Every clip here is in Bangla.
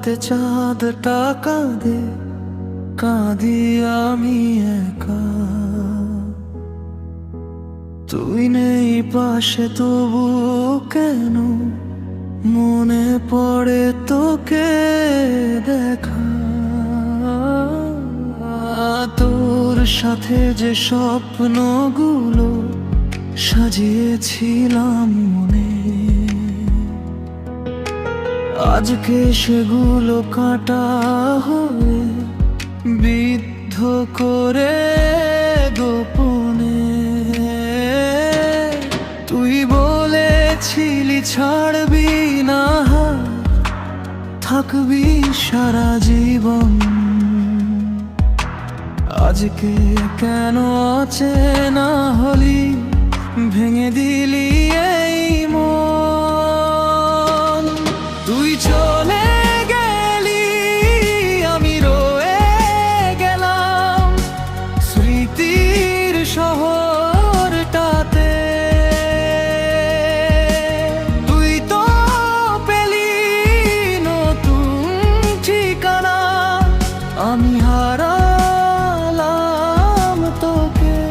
রাতে চাঁদটা কাঁদে, কাঁদি আমি একা। তুই নেই পাশে তবু কেন মনে পড়ে তোকে দেখা। তোর সাথে যে স্বপ্নগুলো সাজিয়েছিলাম মনে, আজকে সেগুলো কাটা হয়ে বিদ্ধ করে গোপনে। তুই বলেছিলি ছাড়বি না হাত, থাকবি সারা জীবন। আজকে কেন অচেনা হলি, ভেঙে দিলি এই মন। তুই চলে গেলি, আমি রয়ে গেলাম স্মৃতির শহরটাতে। তুই তো পেলি নতুন ঠিকানা, আমি হারালাম তোকে।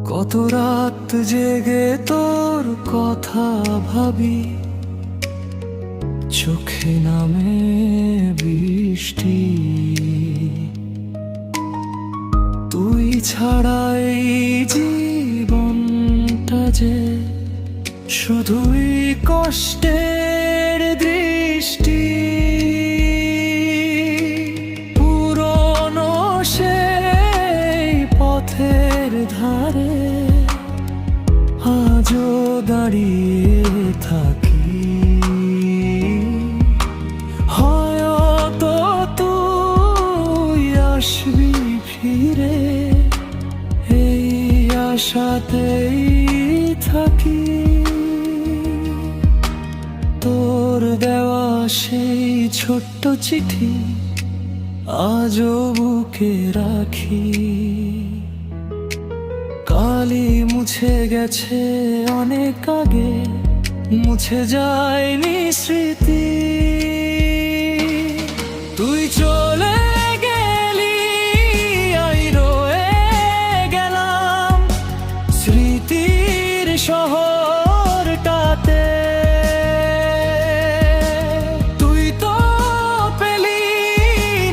কত রাত জেগে তোর কথা ভাবি, চোখে নামে বৃষ্টি। তুই ছাড়া এই জীবনটা যে শুধুই কষ্টের দৃষ্টি। পুরনো সেই পথের ধারে আজও দাঁড়িয়ে থাকি। হয়তো তুই আসবি ফিরে, এই আশাতেই থাকি। তোর দেওয়া সেই ছোট্ট চিঠি আজও বুকে রাখি। কালি মুছে গেছে অনেক আগে, মুছে যায়নি স্মৃতি। তুই চলে গেলি, আমি রয়ে গেলাম স্মৃতির শহরটাতে। তুই তো পেলি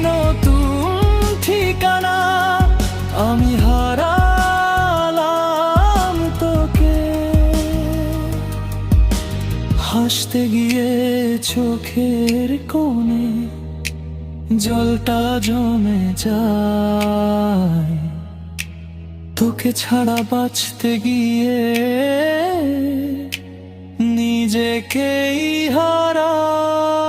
নতুন ঠিকানা, আমি হারালাম তোকে। হাসতে গিয়ে চোখের কোণে জলটা জমে যায়, তোকে ছাড়া বাঁচতে গিয়ে নিজেকেই হারাই।